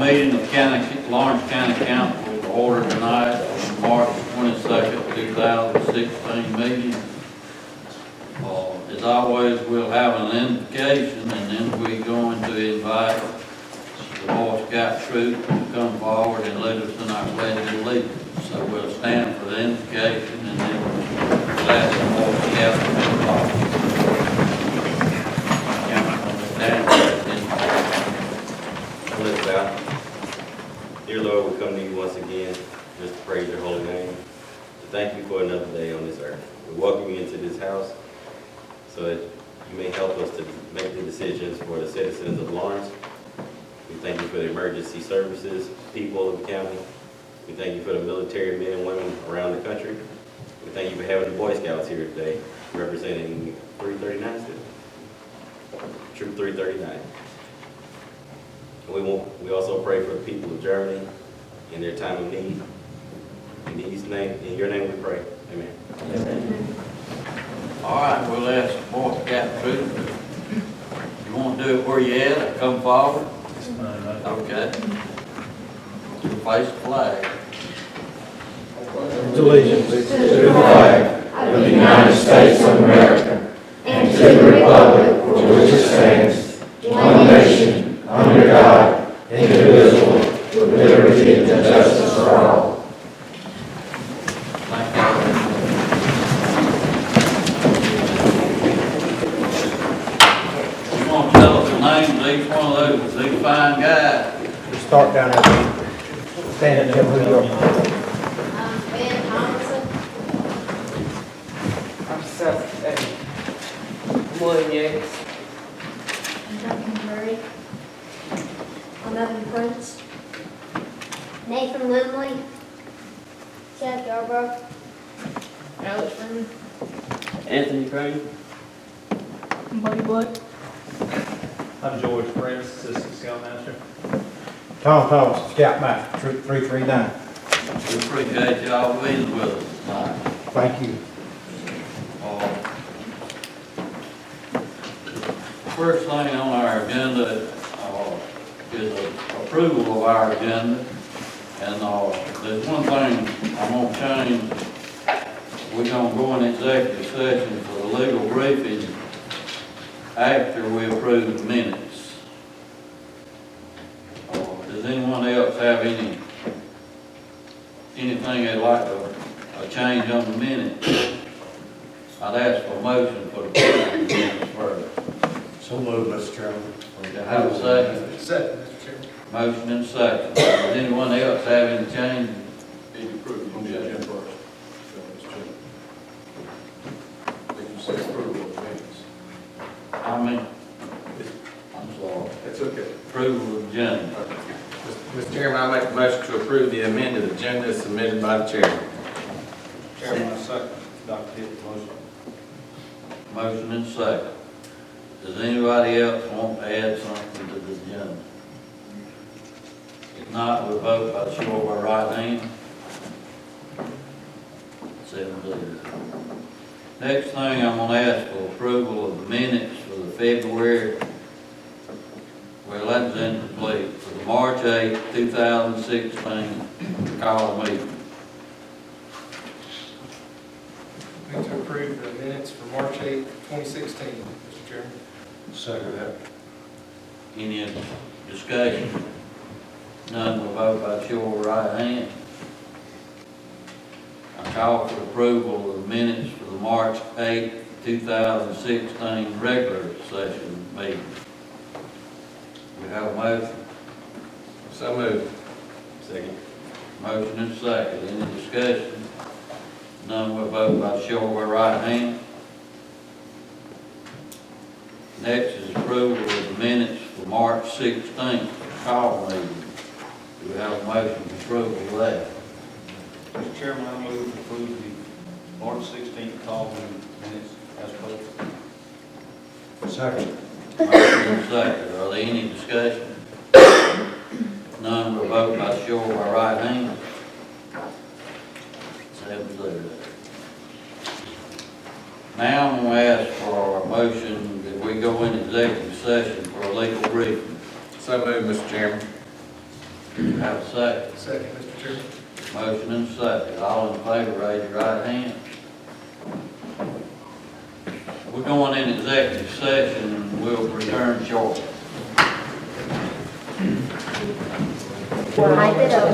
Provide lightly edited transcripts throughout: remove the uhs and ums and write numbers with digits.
meeting of Lawrence County Council to order tonight on March 22nd, 2016 meeting. As always, we'll have an invocation and then we're going to invite the Boy Scout troop to come forward and lead us in our pledge of allegiance. So we'll stand for the invocation and then we'll ask the Boy Scout to come forward. Let's bow. Dear Lord, we come to you once again just to praise your holy name. To thank you for another day on this earth. We welcome you into this house so that you may help us to make the decisions for the citizens of Lawrence. We thank you for the emergency services, people of the county. We thank you for the military men and women around the country. We thank you for having the Boy Scouts here today, representing 339 still. Troop 339. We also pray for the people of Germany in their time of need. In your name we pray. Amen. Amen. All right, we'll ask the Boy Scout troop. You want to do it where you at or come forward? Okay. Face the flag. Allegiance to the flag of the United States of America and to the republic for which it stands, one nation, under God, indivisible, with liberty and justice for all. Thank you. You want to tell us the names of each one of these fine guys? Let's start down there. Stand up, Jim, who you are. Ben Thompson. I'm Seth William Yates. Duncan Murray. I'm Evan Prince. Nathan Lindley. Seth Yarbrough. Alex Freeman. Anthony Crane. Buddy Blood. I'm George Prince, Assistant Scoutmaster. Tom Thomas, Scoutmaster, Troop 339. We appreciate y'all being with us tonight. Thank you. First thing on our agenda is approval of our agenda. And there's one thing I'm going to change. We're going to go in executive session for the legal briefing after we approve the minutes. Does anyone else have anything they'd like to change on the minutes? I'd ask for a motion for the approval of the minutes first. So moved, Mr. Chairman. Have a second? Second, Mr. Chairman. Motion and second. Does anyone else have any change? I mean, I'm sorry. That's okay. Approval of agenda. Mr. Chairman, I make a motion to approve the amended agenda submitted by the chairman. Chairman, I second Dr. Hitt's motion. Motion and second. Does anybody else want to add something to the agenda? If not, we'll vote by the show of our right hand. 7-0. Next thing, I'm going to ask for approval of the minutes for the February, well, that's incomplete, for the March 8, 2016 call meeting. Move to approve the minutes for March 8, 2016, Mr. Chairman. Second that. Any discussion? None, we'll vote by show of right hand. I call for approval of the minutes for the March 8, 2016 regular session meeting. We have a motion. So moved. Second. Motion and second. Any discussion? None, we'll vote by show of our right hand. Next is approval of the minutes for March 16th call meeting. Do we have a motion to approve of that? Mr. Chairman, I move to approve the March 16th call minutes as posted. Second. Motion and second. Are there any discussion? None, we'll vote by show of our right hand. 7-0. Now I'm going to ask for a motion that we go into executive session for a legal briefing. So moved, Mr. Chairman. Have a second. Second, Mr. Chairman. Motion and second. All in favor, raise your right hand. We're going in executive session and we'll return shortly. Type it up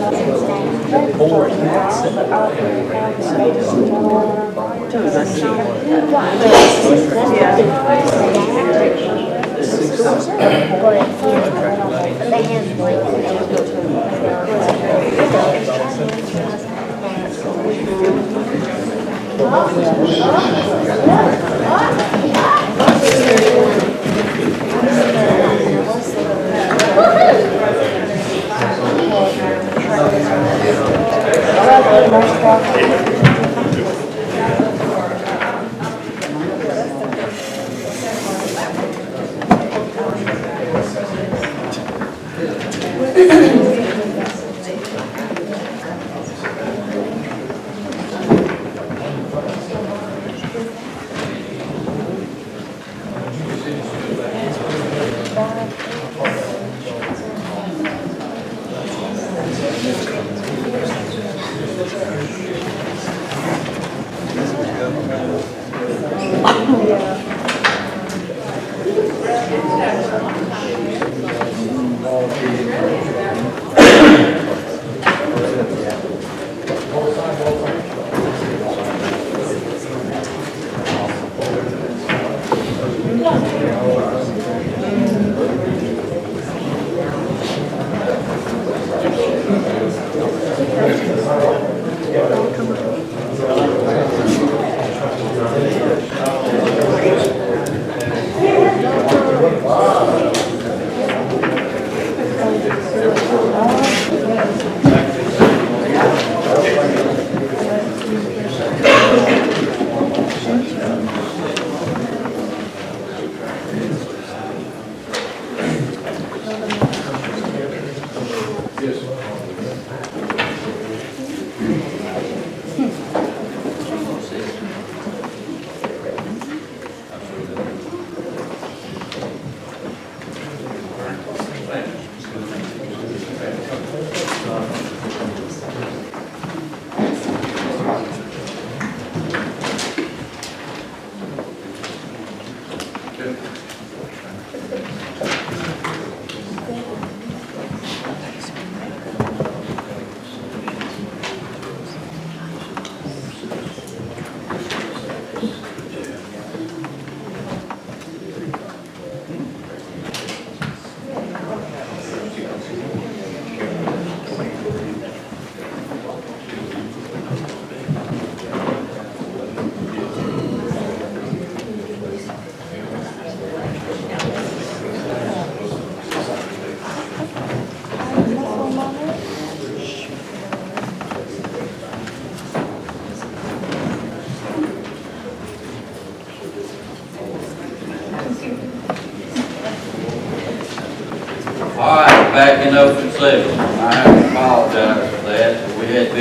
Back in open session. I have to apologize for that, but we had to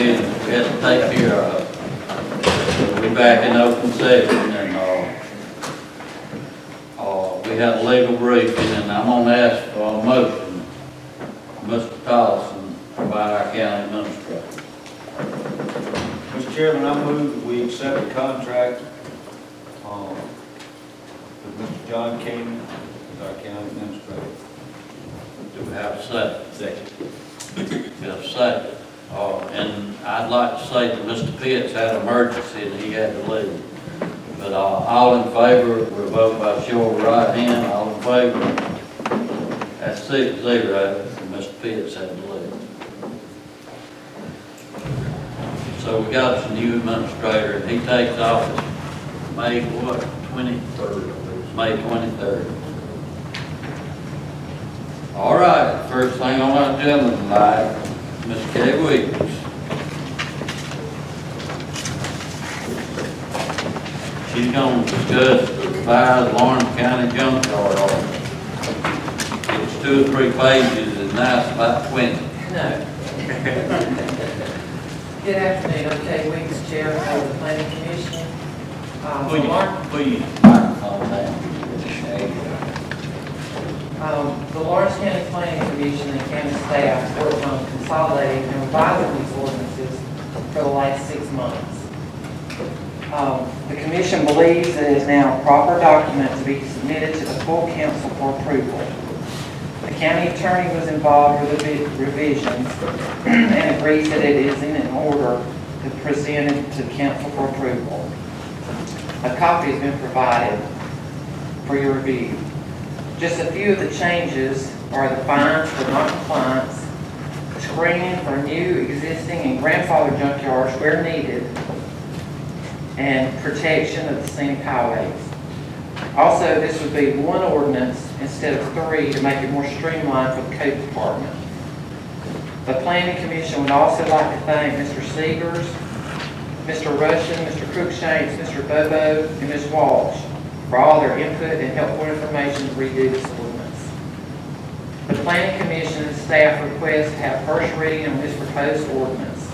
take care of it. So we back in open session and, we had a legal briefing and I'm gonna ask for a motion, Mr. Tolleson, by our county administrator. Mr. Chairman, I move that we accept the contract with Mr. John King as our county administrator. Do we have a second? Second. We have a second. And I'd like to say that Mr. Pitts had an emergency and he had to leave. But all in favor, we'll vote by show of right hand. All in favor? That's 6-0. And Mr. Pitts had to leave. So we got us a new administrator and he takes office May what? 23rd. May 23rd. All right, first thing on our agenda tonight, Ms. Kay Williams. She's going to discuss the revised Lawrence County junkyard ordinance. It's 2 or 3 pages and now it's about 20. No. Good afternoon, I'm Kay Weeks, Chairman of the Planning Commission. Put your microphone down. The Lawrence County Planning Commission and county staff worked on consolidating and revising these ordinances for the last 6 months. The commission believes that it is now a proper document to be submitted to the full council for approval. The county attorney was involved with the revisions and agrees that it is in order to present it to the council for approval. A copy has been provided for your review. Just a few of the changes are the fines for non-compliance, screening for new, existing, and grandfathered junkyards where needed, and protection of the scenic highways. Also, this would be one ordinance instead of 3 to make it more streamlined for the code department. The planning commission would also like to thank Mr. Seegers, Mr. Russian, Mr. Cruikshanks, Mr. Bobo, and Ms. Walsh for all their input and helpful information to redo this ordinance. The planning commission and staff request to have first reading on this proposed ordinance.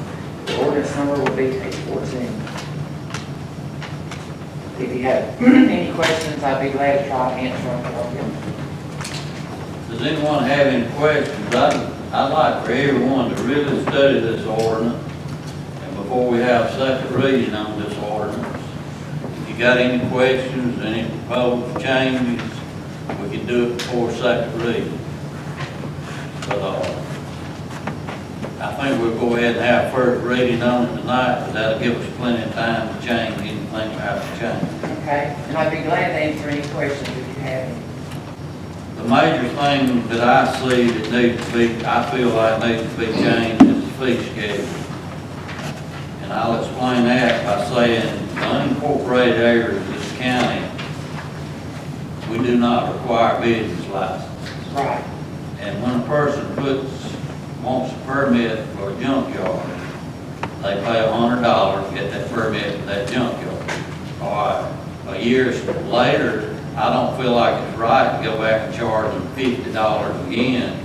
The ordinance number will be page 14. If you have any questions, I'd be glad to try to answer them for you. Does anyone have any questions? I'd like for everyone to really study this ordinance, and before we have second reading on this ordinance, if you got any questions, any proposed changes, we can do it before second reading. But I think we'll go ahead and have first reading on it tonight, because that'll give us plenty of time to change anything we have to change. Okay, and I'd be glad to answer any questions if you have any. The major thing that I see that needs to be, I feel like needs to be changed is the fee schedule. And I'll explain that by saying the unincorporated areas of this county, we do not require business licenses. Right. And when a person wants a permit for a junkyard, they pay $100 to get that permit for that junkyard. All right, a year later, I don't feel like it's right to go back and charge them $50 again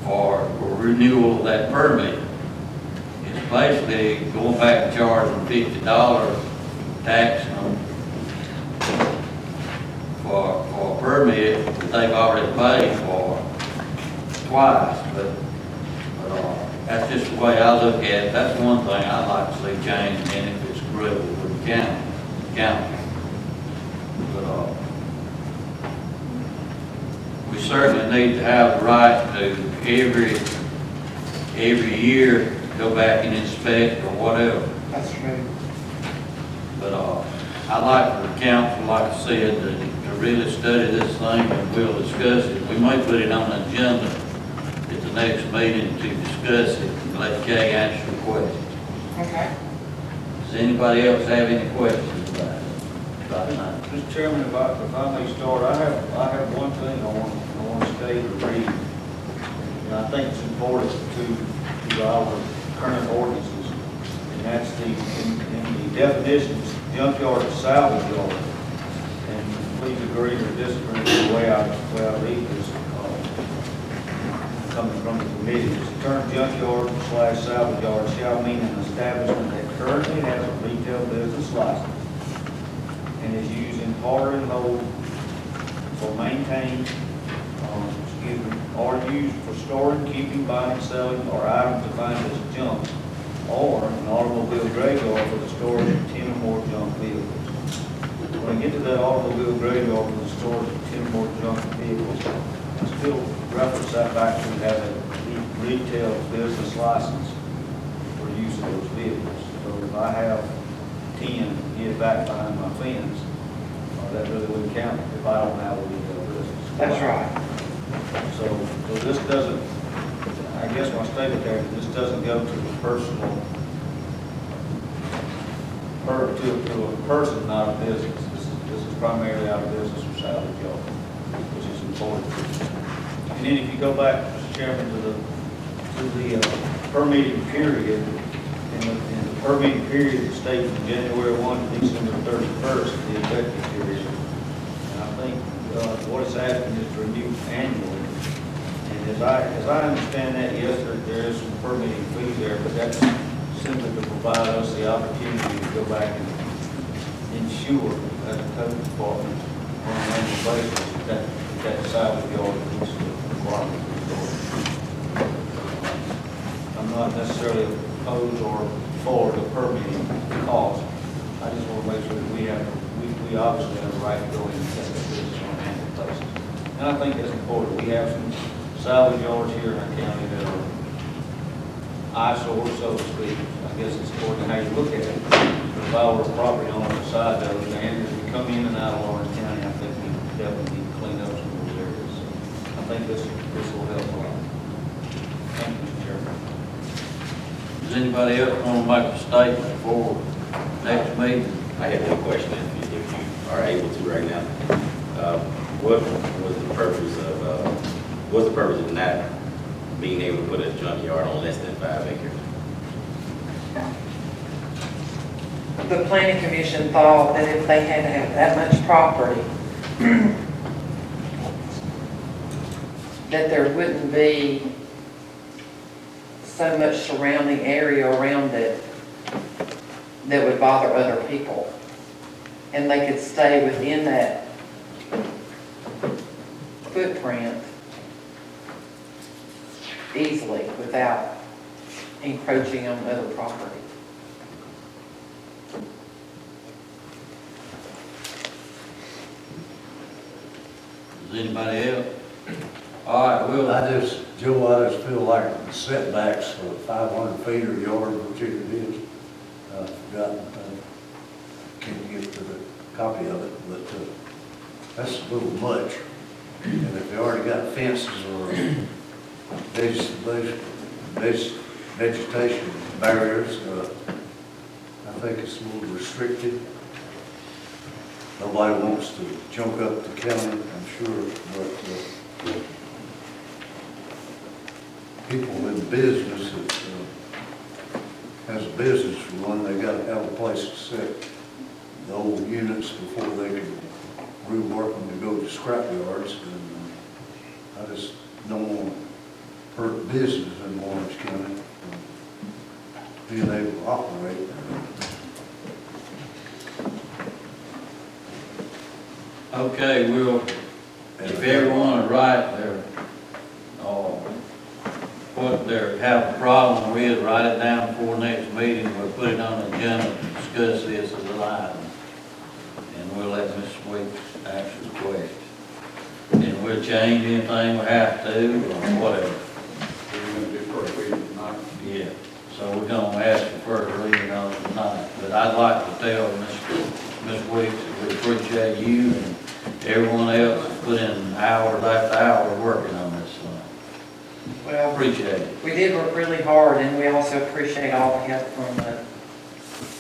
for renewal of that permit. It's basically going back and charging them $50, taxing them for a permit that they've already paid for twice. But that's just the way I look at it. That's one thing I'd like to see changed, and if it's agreeable with the county. But we certainly need to have the right to every year go back and inspect or whatever. That's true. But I'd like for the council, like I said, to really study this thing, and we'll discuss it. We may put it on the agenda at the next meeting to discuss it and let Kay answer the questions. Okay. Does anybody else have any questions about it? Mr. Chairman, if I may start, I have one thing I want to state or read, and I think it's important to our current ordinances, and that's in the definitions, junkyard and salvage yard. And please agree or disagree with the way I read this, coming from the committee. The term junkyard / salvage yard shall mean an establishment that currently has a retail business license and is used in part or in whole for maintain, or used for storing, keeping, buying, selling, or items defined as junk, or an automobile graveyard for the storage of 10 or more junk vehicles. When I get to that automobile graveyard for the storage of 10 or more junk vehicles, I still reference that back to having a retail business license for use of those vehicles. So if I have 10 hid back behind my fence, that really wouldn't count if I don't have a retail business. That's right. So this doesn't, I guess my statement there, this doesn't go to the personal, or to a person, not a business. This is primarily out of business or salvage yard, which is important. And then if you go back, Mr. Chairman, to the permitting period, in the permitting period, states from January 1 to December 31st, the effective period. And I think what it's asking is to renew annually. And as I understand that, yes, there is some permitting fees there, but that's simply to provide us the opportunity to go back and ensure as a code department on an annual basis that that salvage yard meets the requirement of the ordinance. I'm not necessarily opposed or for the permitting cost. I just want to make sure that we obviously have the right to go in and set up business on a handful of places. And I think that's important. We have some salvage yards here in our county that are eyesore, so to speak. I guess it's according to how you look at it. But if I were a property owner beside those, and as we come in and out of Lawrence County, I think we definitely need to clean up some of those areas. So I think this will help a lot. Thank you, Mr. Chairman. Does anybody else want to make a statement before next meeting? I have one question, if you are able to right now. What was the purpose of not being able to put a junkyard on less than 5 acres? The planning commission thought that if they had to have that much property, that there wouldn't be so much surrounding area around it that would bother other people. And they could stay within that footprint easily without encroaching on other property. Does anybody else? All right, well, Joe, I just feel like the setbacks for 500 feet or yard, whichever it is, forgotten, can't get to the copy of it, but that's a little much. And if they already got fences or vegetation barriers, I think it's a little restricted. Nobody wants to junk up the county, I'm sure, but people in business that has a business run, they gotta have a place to set the old units before they can rework them to go to scrap yards. And I just don't want to hurt business in Lawrence County from being able to operate. okay, well, if everyone is right, what they have a problem with, write it down before next meeting, we'll put it on the agenda to discuss this as an item. And we'll let Ms. Weeks answer the question. And we'll change anything we have to, or whatever. We're going to do first reading tonight. Yeah, so we're gonna ask for first reading on it tonight. But I'd like to tell Ms. Weeks that we appreciate you and everyone else that put in hours after hours working on this. Well, Appreciate it. we did work really hard, and we also appreciate all the help from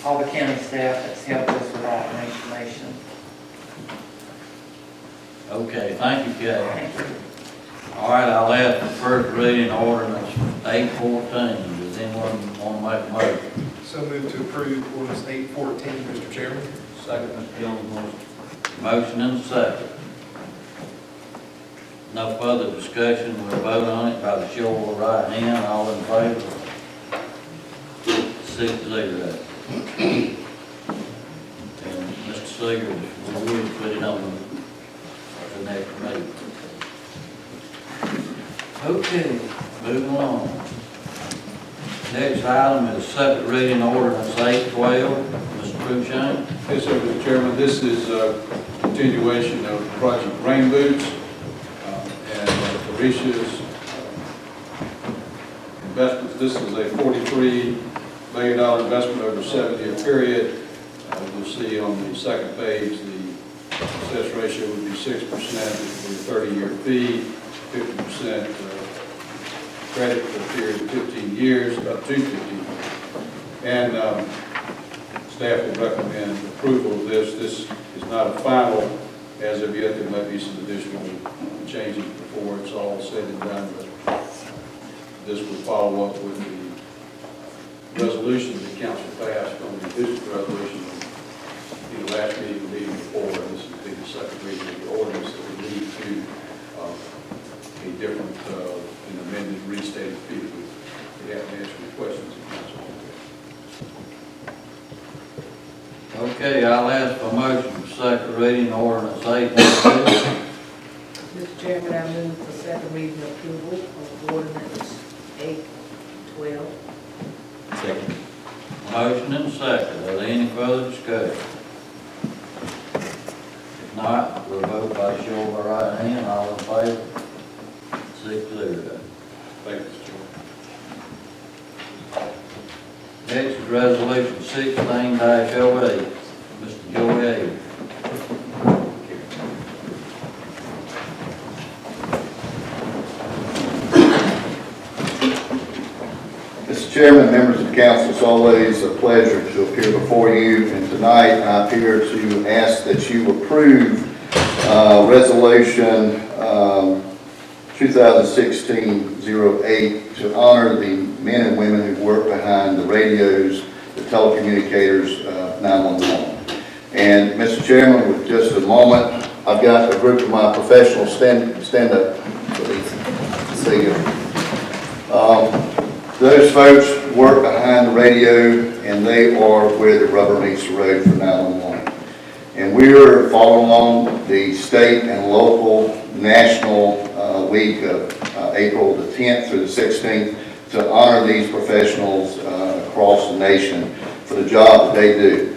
all the county staff that's helped us with all the information. Okay, thank you, Kay. Thank you. All right, I'll ask for first reading ordinance 814. Does anyone want to make a motion? So move to approve ordinance 814, Mr. Chairman. Second, Mr. Jones, motion. Motion and a second. No further discussion, we'll vote on it by the show of the right hand, all in favor? 6-0. And Mr. Seeger, we will put it on the next meeting. Okay, moving on. Next item is second reading ordinance 812. Mr. Cruikshank. Yes, sir, Mr. Chairman, this is a continuation of Project Rain Boots and Felicia's investments. This is a $43 million investment over a 7-year period. You'll see on the second page, the success ratio would be 6%, which would be a 30-year fee, 50% credit for a period of 15 years, about $250. And staff would recommend approval of this. This is not a final as of yet. There might be some additional changes before it's all said and done, but this would follow up with the resolution that council passed on the district resolution in the last meeting, the meeting before, and this would be the second reading of the ordinance that would lead to a different and amended restated fee. We have to answer any questions if council wants. Okay, I'll ask for a motion for second reading ordinance 812. Mr. Chairman, I move for second reading approval of ordinance 812. Second. Motion and second. Are there any further discussion? If not, we'll vote by show of our right hand. All in favor? 6-0. Thank you, Mr. Chairman. Next is resolution 16-08. Mr. Joey Avery. Mr. Chairman, members of council, it's always a pleasure to appear before you, and tonight I appear to ask that you approve Resolution 2016-08 to honor the men and women who work behind the radios, the telecommunicators, 911. And Mr. Chairman, with just a moment, I've got a group of my professionals stand up, please. See you. Those folks work behind the radio, and they are where the rubber meets the road for 911. And we are following along the state and local national week of April the 10th through the 16th to honor these professionals across the nation for the job that they do.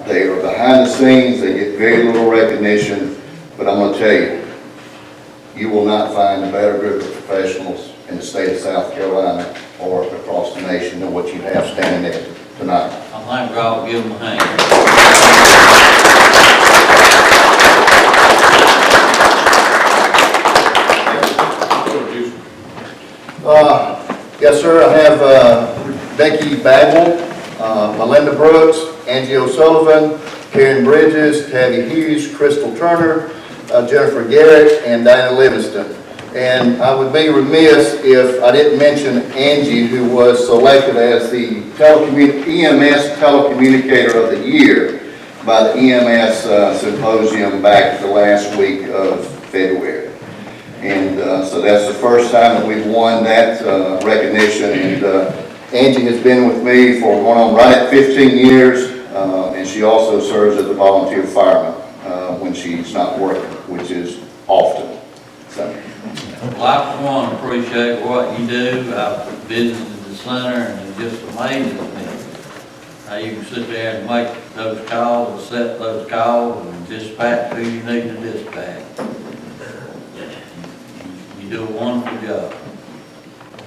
They are behind the scenes, they get very little recognition, but I'm going to tell you, you will not find a better group of professionals in the state of South Carolina or across the nation than what you have standing there tonight. I think we ought to give them a hand. Yes, sir. I have Becky Bagwell, Melinda Brooks, Angie O'Sullivan, Karen Bridges, Tabby Hughes, Crystal Turner, Jennifer Garrett, and Diana Livingston. And I would be remiss if I didn't mention Angie, who was selected as the EMS Telecommunicator of the Year by the EMS Symposium back the last week of February. And so that's the first time that we've won that recognition. And Angie has been with me for going on right at 15 years, and she also serves as a volunteer fireman when she's not working, which is often. So. Well, I for one appreciate what you do. I've visited the center, and it just amazes me how you can sit there and make those calls, and set those calls, and dispatch who you need to dispatch. You do a wonderful job,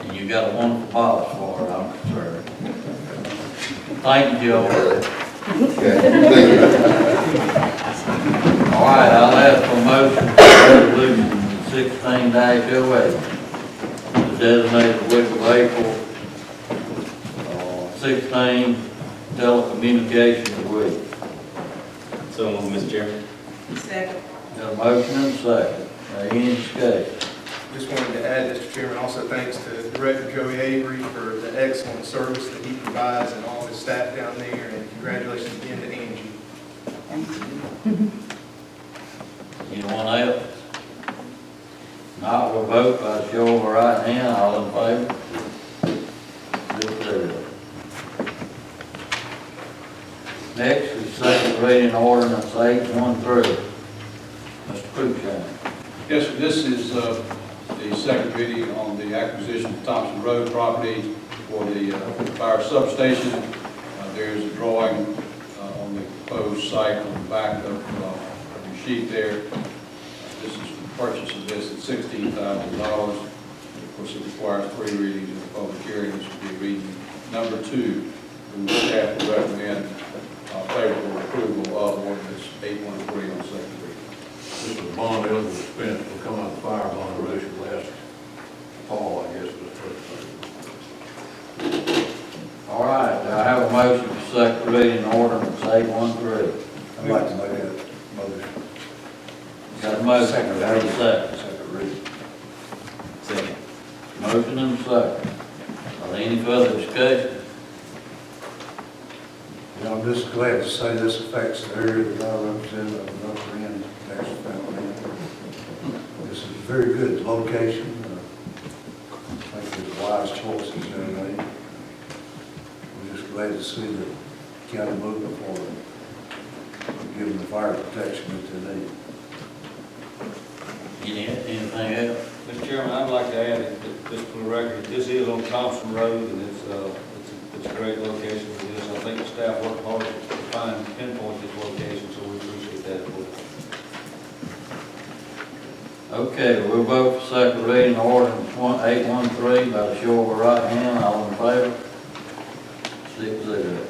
and you got a wonderful boss for it, I'm concerned. Thank you, Joe. Okay. Thank you. All right, I'll ask for a motion for resolution 16-08, to designate the week of April 16 telecommunications week. So moved, Mr. Chairman. Second. Got a motion and a second. Any discussion? Just wanted to add, Mr. Chairman, also thanks to Director Joey Avery for the excellent service that he provides and all his staff down there, and congratulations again to Angie. Anyone else? Not, we'll vote by show of our right hand. All in favor? 6-0. Next is second reading ordinance 813. Mr. Cruikshank. Yes, sir, this is the second reading on the acquisition of Thompson Road property for the fire substation. There's a drawing on the proposed site on the back of your sheet there. This is the purchase of this at $16,000. Of course, it requires 3 readings and a public hearing. This will be reading number 2. And the staff will recommend favorable approval of ordinance 813 on second reading. This is a bond eligible expense will come out of the fire bond resolution last fall, I guess, was the first thing. All right, do I have a motion for second reading ordinance 813? I'd like to make that motion. Got a motion, Second. got a second. Second reading. Second. Motion and a second. Are there any further discussion? And I'm just glad to say this affects the area that I represent of North End, Texas family. This is very good location. I think there's wise choices there made. We're just glad to see the county moving forward, give them the fire protection that they need. Anything else? Mr. Chairman, I'd like to add, that just for the record, this is on Thompson Road, and it's a great location for this. I think the staff worked hard to pinpoint this location, so we appreciate that. Okay, we'll vote for second reading of ordinance 813 by the show of the right hand. All in favor? 6-0.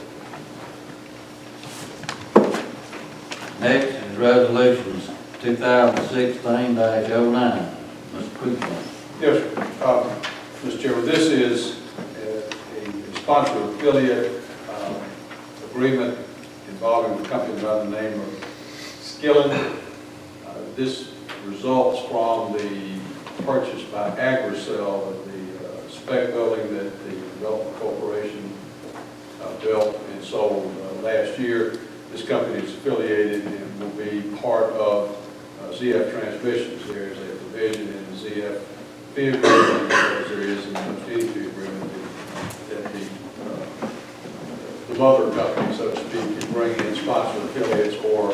Next is resolutions 2016-09. Mr. Cruikshank. Yes, sir. Mr. Chairman, this is a sponsor affiliate agreement involving a company by the name of Skillen. This results from the purchase by Agricel of the spec building that the Development Corporation built and sold last year. This company is affiliated and will be part of ZF Transmissions. There is a provision in the ZF fee agreement, as there is in the fee agreement, that the mother company, so to speak, can bring in sponsor affiliates or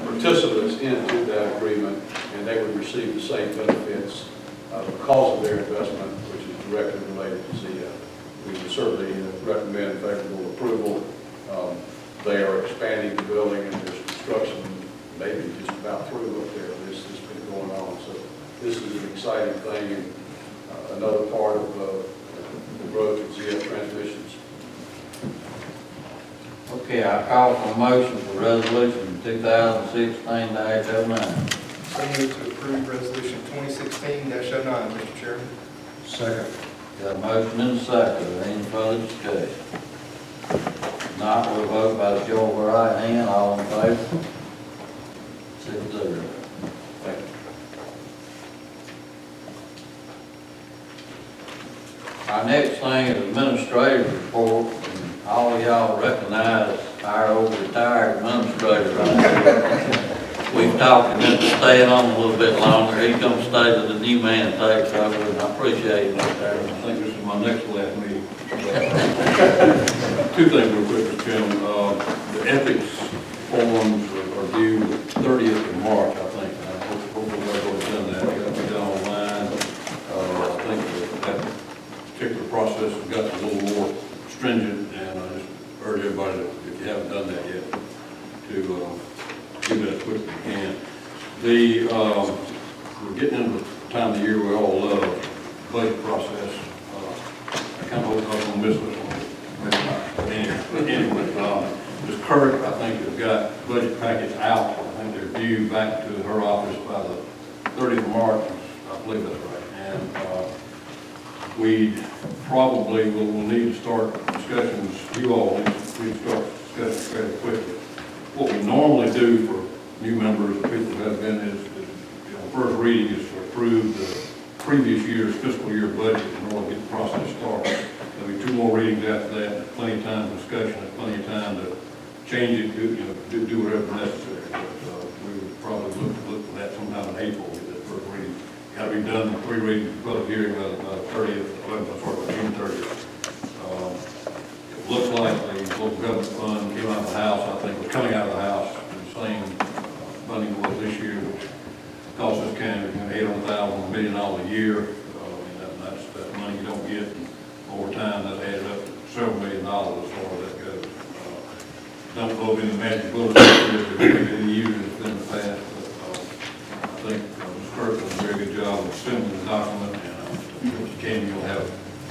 participants into that agreement, and they would receive the same benefits because of their investment, which is directly related to ZF. We would certainly recommend favorable approval. They are expanding the building, and there's construction maybe just about through up there. This has been going on, so this is an exciting thing, and another part of the growth of ZF Transmissions. Okay, I call for a motion for resolution 2016-09. So moved to approve resolution 2016-09, Mr. Chairman. Second. Got a motion and a second. Any further discussion? Not, we'll vote by the show of the right hand. All in favor? 6-0. Thank you. Our next thing is administrative report. And all of y'all recognize our old retired administrator right here. We've talked him into staying on a little bit longer. He's gonna stay to the new man takes over, and I appreciate it. I think this is my next last meeting. Two things real quick, Mr. Chairman. The ethics forms are due 30th of March, I think. Hopefully everybody's done that. They got to be done online. I think that particular process has gotten a little more stringent, and I just urge everybody, if you haven't done that yet, to do that as quick as you can. We're getting into the time of the year we all love the budget process. I kind of hope I'm going to miss this one. Maybe not. But anyway, Ms. Kirk, I think, has got budget packets out. I think they're due back to her office by the 30th of March. I believe that's right. And we probably will need to start discussions. You all need to start discussions fairly quickly. What we normally do for new members, people who have been, is first reading is to approve the previous year's fiscal year budget in order to get the process started. There'll be two more readings after that, plenty of time for discussion, plenty of time to change it, do whatever necessary. But we would probably look for that sometime in April, with that first reading. Got to be done, three readings, public hearing by the 30th, June 30th. It looks like the local government fund came out of the House, I think, was coming out of the House, the same funding was this year, which costs us kind of $800,000, $1 million a year. That's money you don't get. Over time, that's added up to several $1 million as far as that goes. Don't go in the magic bullet that we've used in the past, but I think Ms. Kirk does a very good job of assembling the document, and if you can, you'll have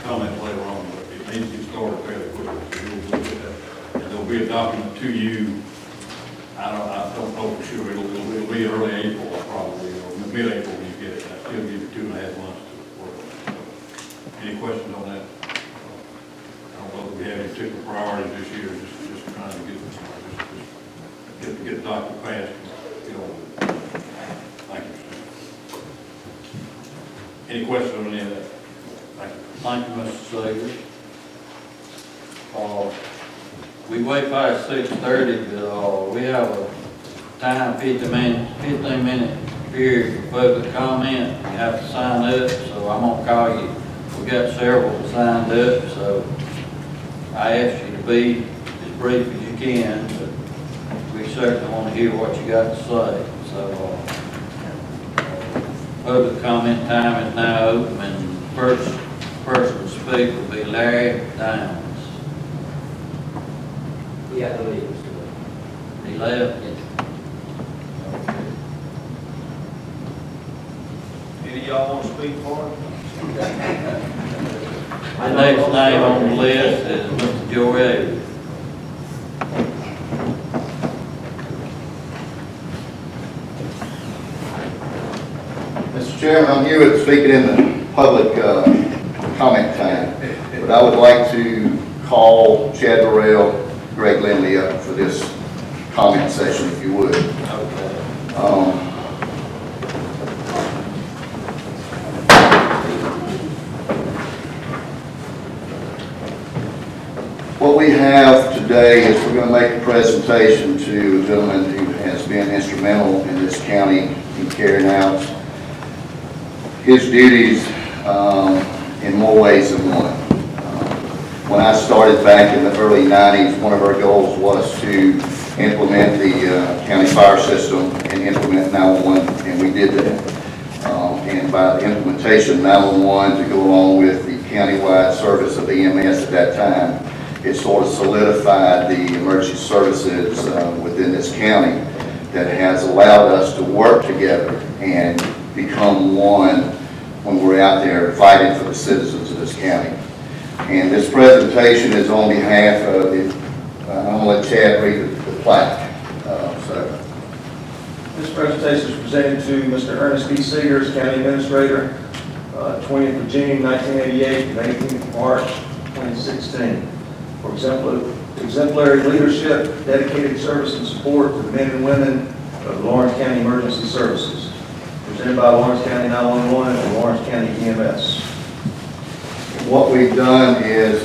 comments later on, but it needs to get started fairly quickly. So you'll look at that. And there'll be a document to you. I don't know for sure. It'll be early April, probably, or mid-April when you get it. I still give you 2.5 months to work on it. Any questions on that? I don't know if we have any particular priorities this year. Just trying to get the document passed. Thank you. Any questions on any of that? Thank you. Thank you, Mr. Sager. We wait past 6:30, but we have a time, 15-minute period for public comment. You have to sign up, so I'm gonna call you. We got several signed up, so I ask you to be as brief as you can, but we certainly want to hear what you got to say. So, Public comment time is now open, and first person to speak will be Larry Downs. We have to leave. He left? Any of y'all want to speak for him? The next name on the list is Mr. Joey Avery. Mr. Chairman, I'm here speaking in the public comment time, but I would like to call Chad Burrell, Greg Lindley up for this comment session, if you would. What we have today is we're going to make a presentation to a gentleman who has been instrumental in this county in carrying out his duties in more ways than one. When I started back in the early 90s, one of our goals was to implement the county fire system and implement 911, and we did that. And by the implementation of 911 to go along with the countywide service of EMS at that time, it sort of solidified the emergency services within this county that has allowed us to work together and become one when we're out there fighting for the citizens of this county. And this presentation is on behalf of the, I'm going to let Chad read the plaque. This presentation is presented to Mr. Ernest D. Seegers, County Administrator, 20th of June, 1988, and 18th of March, 2016. For example, exemplary leadership, dedicated service and support to the men and women of Lawrence County Emergency Services. Presented by Lawrence County 911 and Lawrence County EMS. What we've done is,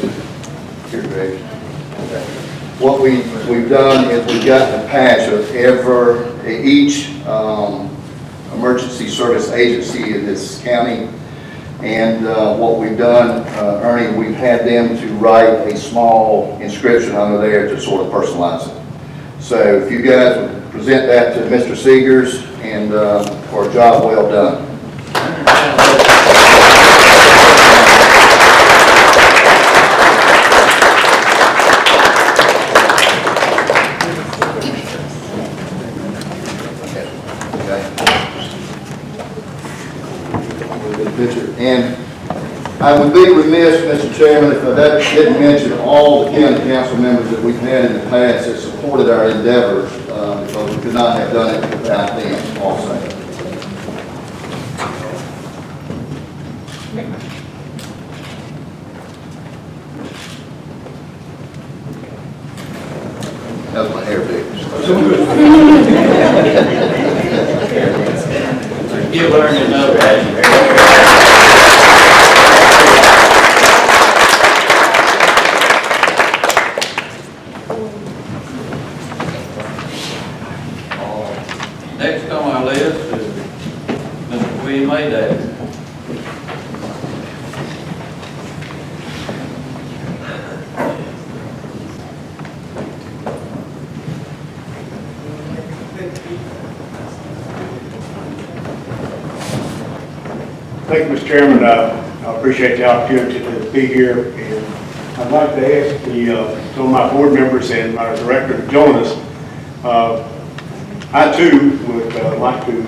here, Greg. Okay. What we've done is we've got a patch of each emergency service agency in this county. And what we've done, Ernie, we've had them to write a small inscription under there to sort of personalize it. So if you guys would present that to Mr. Seegers, and for a job well done. And I would be remiss, Mr. Chairman, if I didn't mention all the county council members that we've had in the past that supported our endeavors, because we could not have done it without them also. That was my hair big. You learn to know that. Next on our list is Mr. William Mayday. Thank you, Mr. Chairman. I appreciate the opportunity to be here, and I'd like to ask some of my board members and our director to join us. I too would like to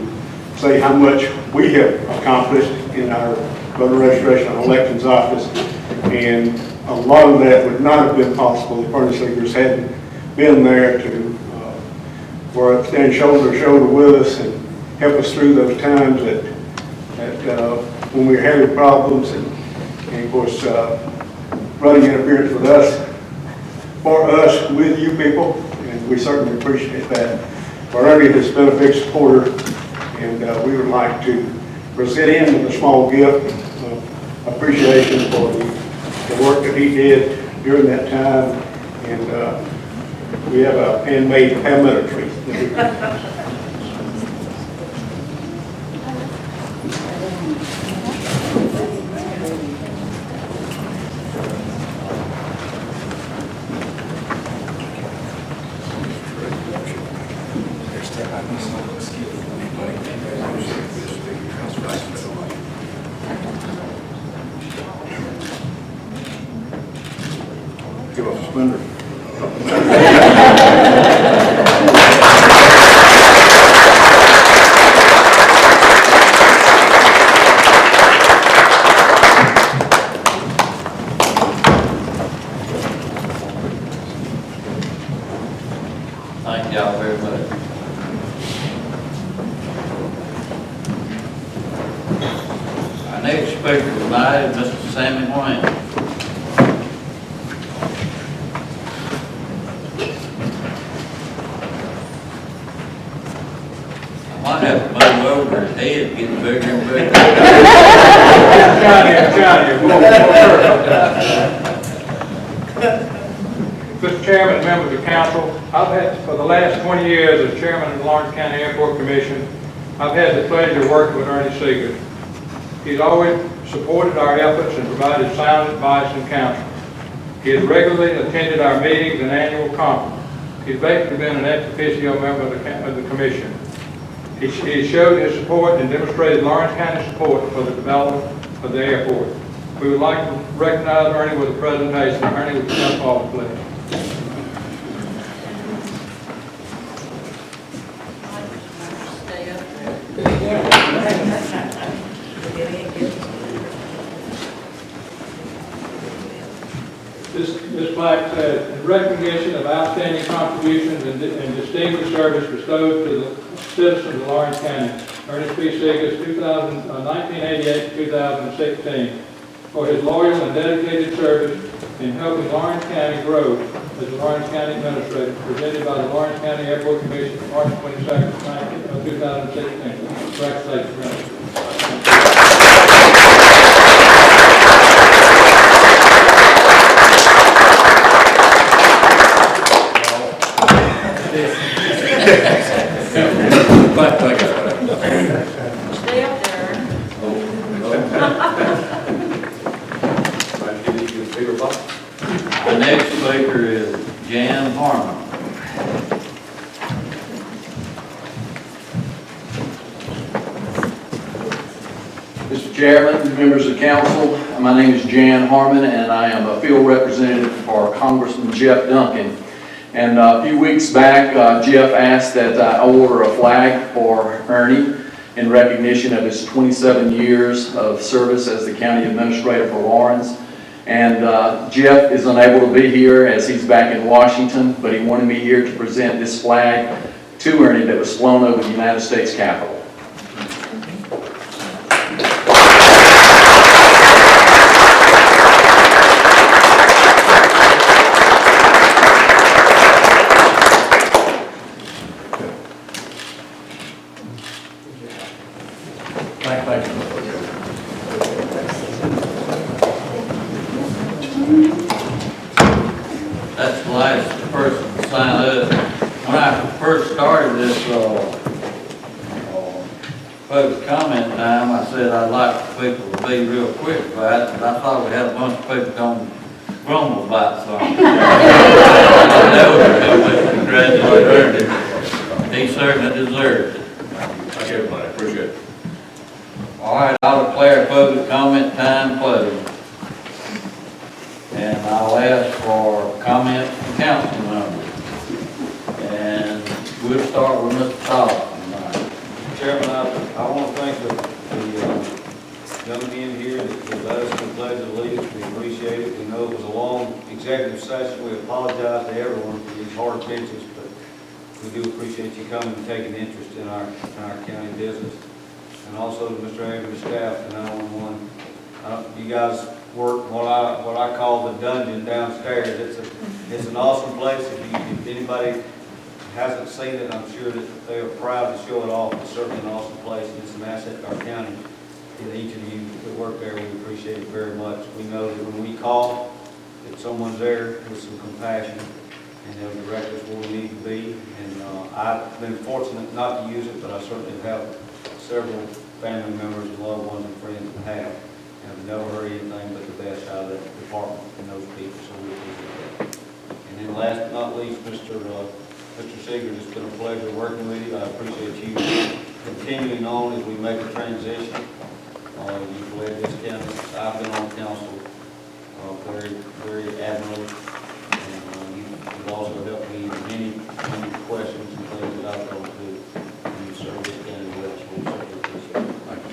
say how much we have accomplished in our voter registration and elections office, and a lot of that would not have been possible if Ernest Seegers hadn't been there to stand shoulder to shoulder with us and help us through those times that when we were having problems, and of course running interference with us, for us, with you people, and we certainly appreciate that. Ernie has been a big supporter, and we would like to present him with a small gift of appreciation for the work that he did during that time, and we have a handmade palmetto tree. Give us a splinter. Thank y'all very much. Our next speaker tonight is Mr. Sammy Wayne. I might have to move over, his head getting bigger and bigger. Mr. Chairman, members of council, I've had, for the last 20 years as chairman of the Lawrence County Airport Commission, I've had the pleasure of working with Ernie Seeger. He's always supported our efforts and provided sound advice and counsel. He has regularly attended our meetings and annual conference. He's basically been an ex officio member of the commission. He showed his support and demonstrated Lawrence County support for the development of the airport. We would like to recognize Ernie with a presentation. Ernie, would you come forward, please? Stay up there. This plaque says, in recognition of outstanding contributions and distinguished service bestowed to the citizens of Lawrence County, Ernest P. Seeger, 1988 to 2016, for his loyal and dedicated service in helping Lawrence County grow as the Lawrence County Administrator, presented by the Lawrence County Airport Commission, March 22nd, 2016. Congratulations, Ernest. Stay up there. The next speaker is Jan Harmon. Mr. Chairman, members of council, my name is Jan Harmon, and I am a field representative for Congressman Jeff Duncan. And a few weeks back, Jeff asked that I order a flag for Ernie in recognition of his 27 years of service as the county administrator for Lawrence. And Jeff is unable to be here as he's back in Washington, but he wanted me here to present this flag to Ernie that was flown over the United States Capitol. That's the last person to sign up. When I first started this public comment time, I said I'd like people to be real quick about it, but I thought we had a bunch of people going to grumble about something. That was a congratulate Ernie. He certainly deserved it. Thank you, everybody, appreciate it. All right, I'll declare public comment time closed. And I'll ask for comment from council members. And we'll start with Mr. Thompson tonight. Chairman, I want to thank the young men here that led us to the Pledge of Allegiance. We appreciate it. We know it was a long executive session. We apologize to everyone for these hard benches, but we do appreciate you coming and taking interest in our county business. And also to Mr. Avery's staff and 911. You guys work what I call the dungeon downstairs. It's an awesome place. If anybody hasn't seen it, I'm sure that they are proud to show it off. It's certainly an awesome place, and it's an asset to our county. And each of you that work there, we appreciate it very much. We know that when we call, that someone's there with some compassion, and they'll direct us where we need to be. And I've been fortunate not to use it, but I certainly have several family members and loved ones and friends that have. And I've never heard anything but the best out of that department and those people, so we appreciate that. And then last but not least, Mr. Mr. Seegers, it's been a pleasure working with you. I appreciate you continuing on as we make a transition. You've led this county, I've been on council very, very admirably. And you've also helped me with many questions and things that I've gone through. And you serve this county well, so we certainly appreciate it. Thank you,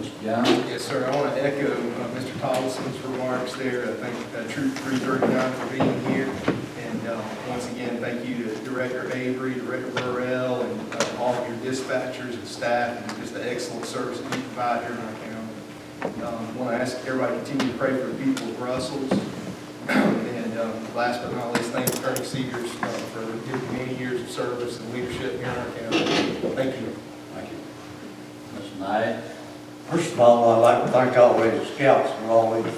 sir. John? Yes, sir. I want to echo Mr. Tollison's remarks there. I thank Troop 339 for being here. And once again, thank you to Director Avery, Director Burrell, and all of your dispatchers and staff, and just the excellent service that you provide here in our county. I want to ask everybody to continue to pray for the people of Brussels. And last but not least, thank Attorney Seegers for giving many years of service and leadership here in our county. Thank you. Thank you. Mr. Knight? First of all, I'd like to thank all these scouts for all these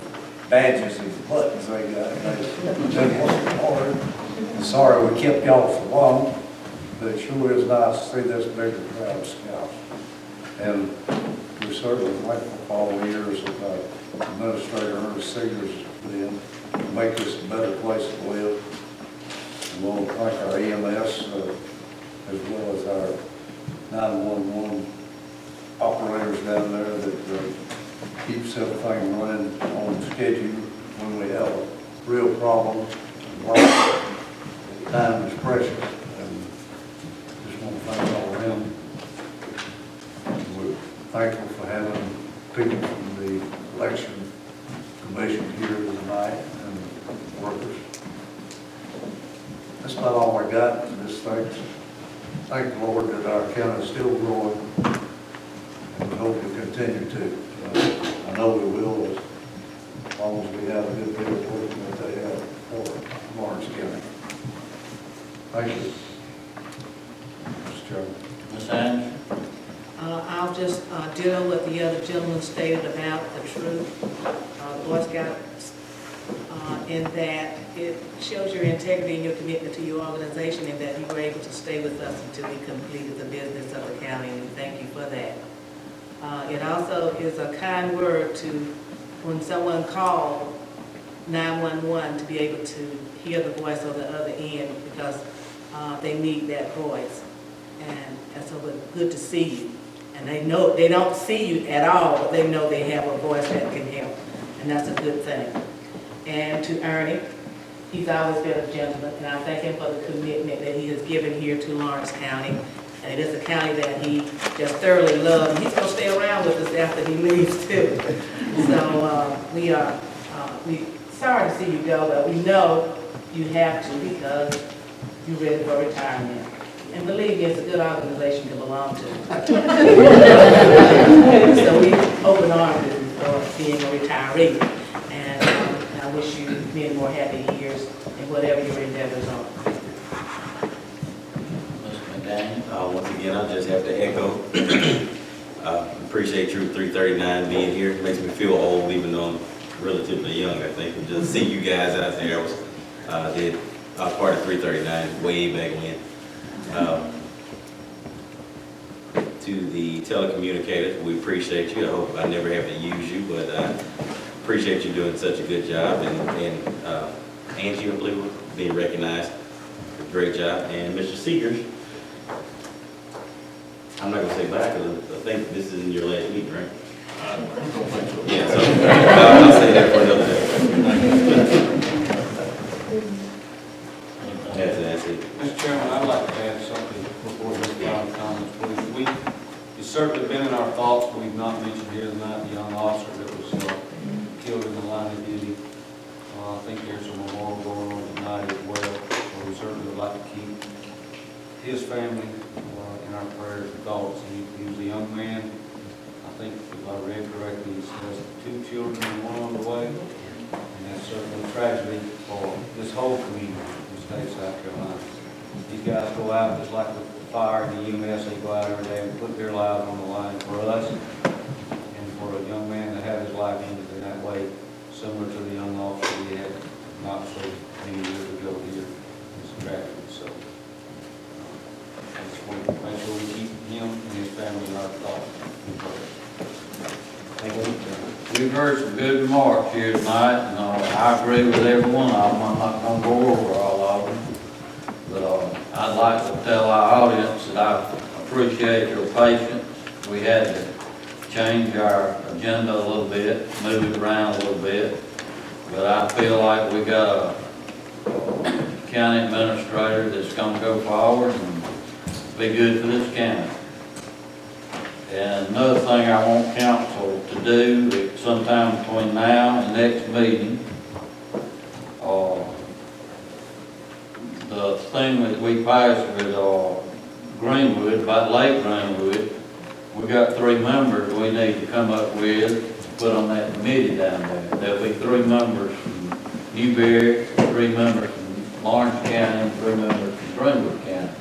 badges and buttons they got. They've been working hard. And sorry we kept y'all so long, but it sure is nice to see this bigger crowd of scouts. And we're certainly thankful for all the years that Administrator Ernest Seegers has put in to make this a better place to live. And we'll thank our EMS as well as our 911 operators down there that keeps everything running on schedule when we have a real problem. Time is precious, and just want to thank all of them. We're thankful for having people from the election commission here tonight and workers. That's about all I got. Just thank the Lord that our county is still growing, and we hope to continue to. I know we will as long as we have a good deal of work that they have for Lawrence County. Thank you, Mr. Chairman. Ms. Anderson? I'll just deal with the other gentleman stated about the truth, the Boy Scouts, in that it shows your integrity and your commitment to your organization, and that you were able to stay with us until we completed the business of the county, and we thank you for that. It also is a kind word to, when someone called 911, to be able to hear the voice on the other end, because they need that voice. And so it's good to see you. And they know, they don't see you at all, but they know they have a voice that can help. And that's a good thing. And to Ernie, he's always been a gentleman, and I thank him for the commitment that he has given here to Lawrence County. And it is a county that he just thoroughly loves. And he's going to stay around with us after he leaves too. So we sorry to see you go, but we know you have to because you're ready for retirement. And believe me, it's a good organization to belong to. So we open arms for being a retiree. And I wish you many more happy years in whatever your endeavors are. Once again, I just have to echo, appreciate Troop 339 being here. It makes me feel old, even though I'm relatively young, I think. And just see you guys out there, I was part of 339 way back when. To the telecommunicators, we appreciate you. I hope I never have to use you, but I appreciate you doing such a good job. And Angie, I believe, being recognized, great job. And Mr. Seegers, I'm not going to say bye because I think this is your last meeting, right? Yeah, so I'll say that for another day. That's it. Mr. Chairman, I'd like to add something before we get down to comments, please. It's certainly been in our thoughts, but we've not mentioned here tonight the young officer that was killed in the line of duty. I think there's a memorial going on tonight as well, so we certainly would like to keep his family in our prayers and thoughts. He was a young man. I think, if I read correctly, he has 2 children and 1 on the way. And that's certainly a tragedy for this whole community in the state of South Carolina. These guys go out just like the fire and the EMS, they go out every day and put their lives on the line for us. And for a young man to have his life ended in that way, similar to the young officer we had not so many years ago here, it's a tragedy. So I just want to make sure we keep him and his family in our thoughts and prayers. Thank you. We've heard some good remarks here tonight, and I agree with every one of them. I'm not going to go over all of them. like to tell our audience that I appreciate your patience. We had to change our agenda a little bit, move it around a little bit, but I feel like we got a county administrator that's gonna go forward and be good for this county. And another thing I want council to do, sometime between now and next meeting, the thing that we passed with Greenwood, about Lake Greenwood, we got 3 members we need to come up with, put on that committee down there. There'll be 3 members from Newberry, 3 members from Lawrence County, and 3 members from Greenwood County.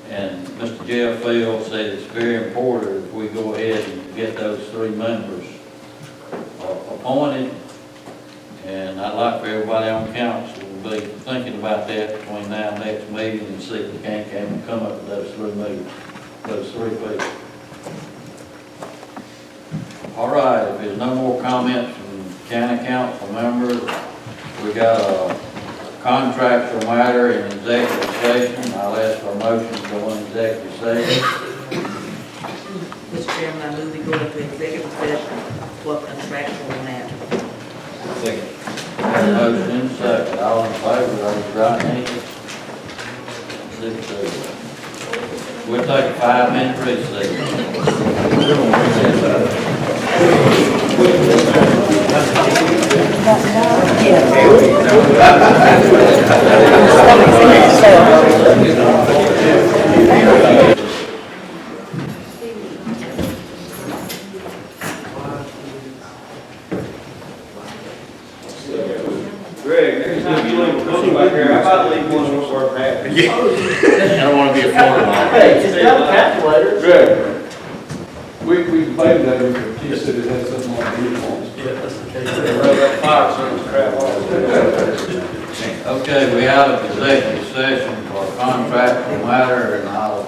And Mr. Jeff Field said it's very important if we go ahead and get those 3 members appointed. And I'd like for everybody on council to be thinking about that between now and next meeting and see if we can't come up with those 3 people. All right, if there's no more comments from county council members, we got a contractual matter in executive session. I'll ask for a motion to go in executive session. Mr. Chairman, I move we go into executive session for contractual matter. Second. Motion in second. All in favor, raise your right hand. 6-2. We'll take a 5-minute recess. Greg, next time you leave a book back here, I might leave one worth having. I don't want to be a Florida man. Hey, just got a calculator. Greg, we debated that, but you said it had something on the uniforms. Yeah, that's the case. That fire service crap Okay, we have an executive session for a contractual matter, and I'll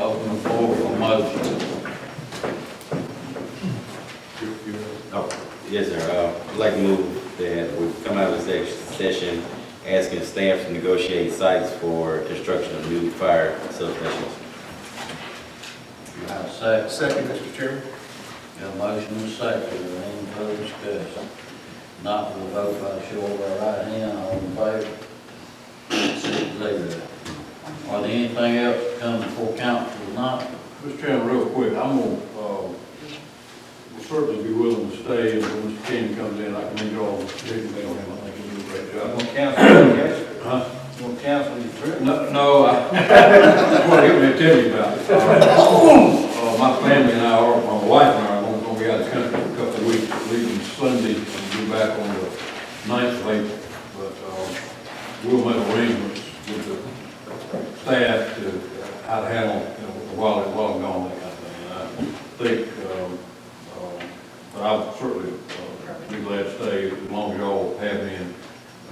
open the floor for a motion. Oh, yes, sir. I'd like to move that we come out of this session asking staff to negotiate sites for construction of new fire substations. You have a second? Second, Mr. Chairman. Got a motion and a second. Is there any further discussion? Not for the vote by the show of our right hand. All in favor? 6-0. Are there anything else to come before council tonight? Mr. Chairman, real quick, I'm gonna, will certainly be willing to stay, and when Mr. King comes in, I can meet all the big men on him. I think he'll do a great job. Want council, yes? Huh? Want council, you through? No, that's what I'm gonna tell you about. My family and I, or my wife and I, are gonna be out of the country for a couple of weeks, leaving Sunday and be back on the 9th of April. But, we'll make arrangements with the staff to how to handle, while I'm gone, that kind of thing. And I think, but I'll certainly be glad to stay as long as y'all have me. And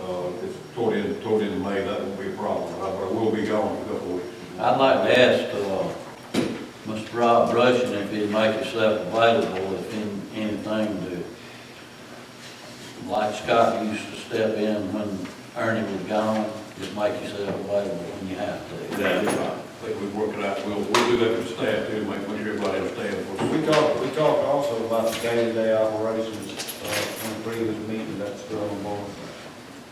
if it's toward the end of May, that won't be a problem. I will be gone for a couple of weeks. I'd like to ask Mr. Rob Rushing if he'd make himself available if anything to, like Scott used to step in when Ernie was gone, just make yourself available when you have to. Yeah, I think we'll work it out. We'll do that with staff too, make sure everybody understands. We talked also about the day-to-day operations, in the previous meeting, that's still on board.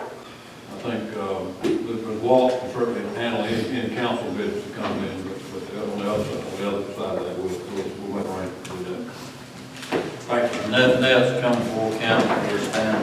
I think, the Walt can certainly handle any council business that comes in, but on the other side of that, we'll make arrangements to do that. Thank you. Nothing else come before council, this time,